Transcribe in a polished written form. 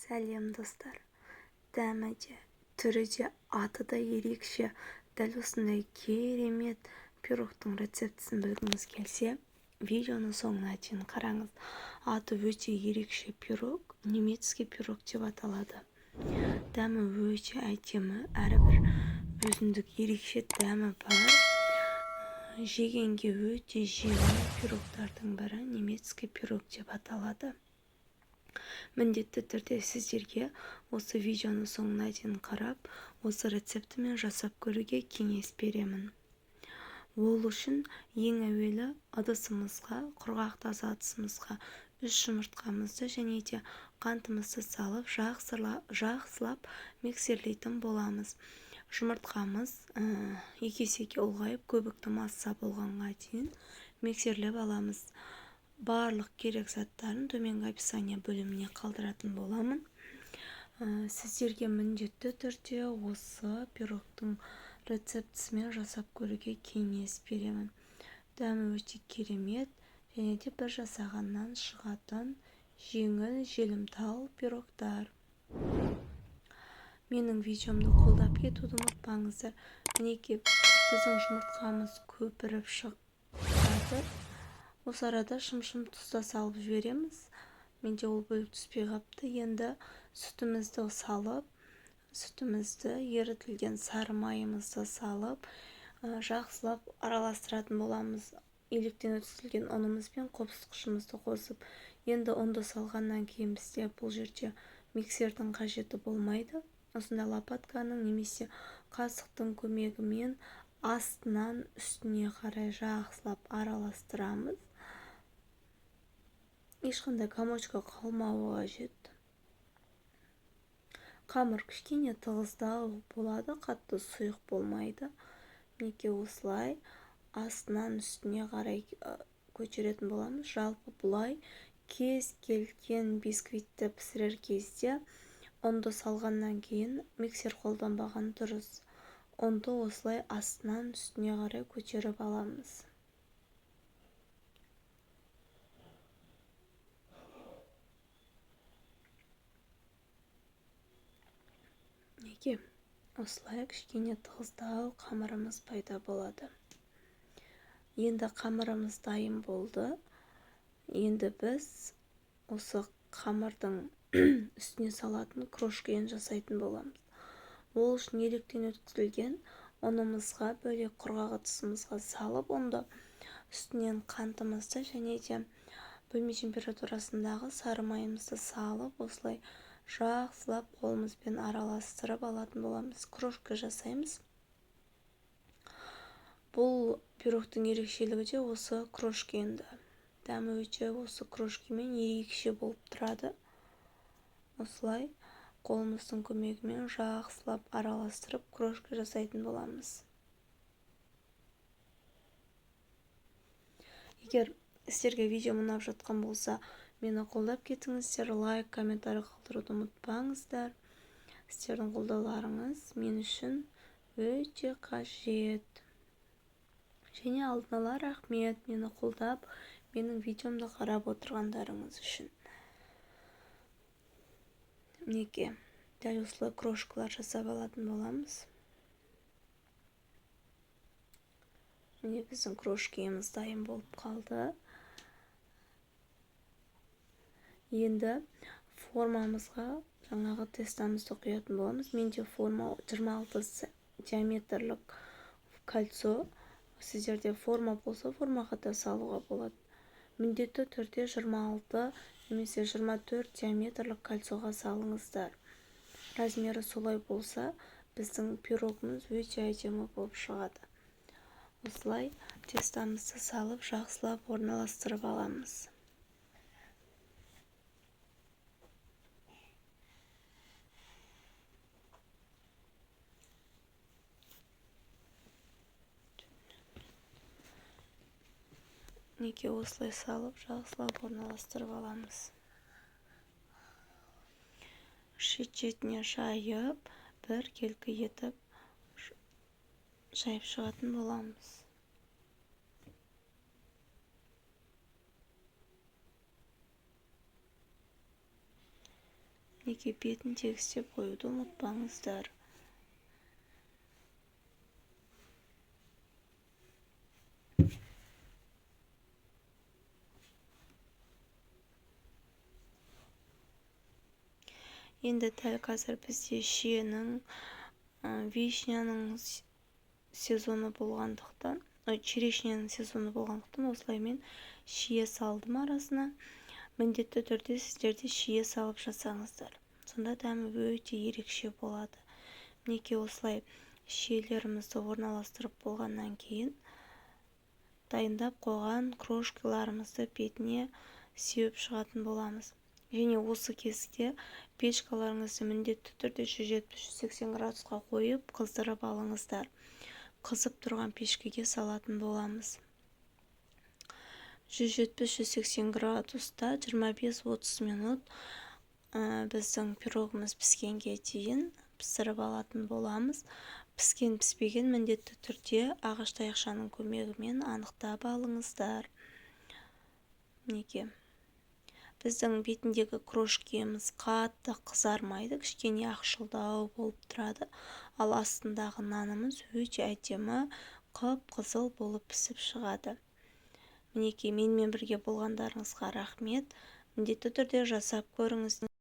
Сәлем достар. Дәмі де, түрі де, аты да ерекше. Дәл осындай керемет пирогтың рецептісін білгіңіз келсе, видеоны соңына дейін қараңыз. Аты өте ерекше пирог, немецкий пирог деп аталады. Дәмі өте әдемі, әрбір өзіндік ерекше дәмі бар. Жегенге өте жеңіл пирогтардың бірі немецкий пирог деп аталады. Міндетті түрде сіздерге осы видеоны соңына дейін қарап, осы рецептімен жасап көруге кеңес беремін. Ол үшін ең әуелі ыдысымызға, құрғақ таза ыдысымызға 3 жұмыртқамызды және де қантымызды салып, жақсылап миксерлейтін боламыз. Жұмыртқамыз 2 есеге ұлғайып, көбікті масса болғанға дейін миксерлеп аламыз. Барлық керек заттарын төменгі описание бөліміне қалдыратын боламын. Сіздерге міндетті түрде осы пирогтың рецептісімен жасап көруге кеңес беремін. Дәмі өте керемет және де бір жасағаннан шығатын жеңіл желімтал пирогтар. Менің видеомды қолдап кетуді ұмытпаңыздар. Мінекей біздің жұмыртқамыз көпіріп шығады. Осы арада шым-шым тұзда салып жібереміз. Менде ол бөлік түспей қапты. Енді сүтімізді салып, сүтімізді ерітілген сары майымызды салып, жақсылап араластыратын боламыз. Електен өткізілген ұнымыз бен қосқышымызды қосып. Енді ұнды салғаннан кейін бізде бұл жерде миксердің қажеті болмайды. Осындай лопатканың немесе қасықтың көмегімен астынан үстіне қарай жақсылап араластырамыз. Ешқандай комочка қалмауы қажет. Қамыр кішкене тығыздау болады, қатты сұйық болмайды. Мінекей осылай астынан үстіне қарай көтеретін боламыз. Жалпы бұлай кез келген бисквитті пісірер кезде ұнды салғаннан кейін миксер қолданбаған дұрыс. Ұнды осылай астынан үстіне қарай көтеріп аламыз. Неге? Осылай кішкене тығыздау қамырымыз пайда болады. Енді қамырымыз дайын болды. Енді біз осы қамырдың үстіне салатын крошкасын жасайтын боламыз. Ол үшін електен өткізілген ұнымызға бөлек құрғақ ыдысымызға салып, онда үстінен қантымызды және де бөлме температурасындағы сары майымызды салып, осылай жақсылап қолымызбен араластырып алатын боламыз. Крошка жасаймыз. Бұл пирогтың ерекшелігі де осы крошка енді. Дәмі өте осы крошкамен ерекше болып тұрады. Осылай қолымыздың көмегімен жақсылап араластырып крошка жасайтын боламыз. Егер сіздерге видео ұнап жатқан болса, мені қолдап кетіңіздер, лайк, комментарий қалдыруды ұмытпаңыздар. Сіздердің қолдауларыңыз мен үшін өте қажет. Және алдын ала рахмет мені қолдап, менің видеомды қарап отырғандарыңыз үшін. Мінекей, дәл осылай крошкалар жасап алатын боламыз. Міне біздің крошкамыз дайын болып қалды. Енді формамызға жаңағы тестамызды құятын боламыз. Менде форма 26 диаметрлік кольцо. Сіздерде форма болса, формаға да салуға болады. Міндетті түрде 26 немесе 24 диаметрлік кольцоға салыңыздар. Размері солай болса, біздің пирогымыз өте әдемі болып шығады. Осылай тестамызды салып, жақсылап орналастырып аламыз. Неге осылай салып, жақсылап орналастырып аламыз. Шет-шетіне жайып, бір келкі етіп жайып шығатын боламыз. мінекей бетін тегістеп қоюды ұмытпаңыздар. Енді дәл қазір бізде шиенің, вишняның сезоны болғандықтан, черешняның сезоны болғандықтан осылай мен шие салдым арасына. Міндетті түрде сіздерде шие салып жасаңыздар. Сонда дәмі өте ерекше болады. Мінекей осылай шиелерімізді орналастырып болғаннан кейін дайындап қойған крошкаларымызды бетіне сеуіп шығатын боламыз. Және осы кезде печкаларыңызды міндетті түрде 170-180 градусқа қойып қыздырып алыңыздар. Қызып тұрған пешкеге салатын боламыз. 170-180 градуста 25-30 минут біздің пирогымыз піскенге дейін пісіріп алатын боламыз. Піскен-піспеген міндетті түрде ағаш таяқшаның көмегімен анықтап алыңыздар. Неге? Біздің бетіндегі крошкеміз қатты қызармайды, кішкене ақшылдау болып тұрады. Ал астындағы нанымыз өте әдемі қып-қызыл болып пісіп шығады. Мінекей менімен бірге болғандарыңызға рахмет. Міндетті түрде жасап көріңіз.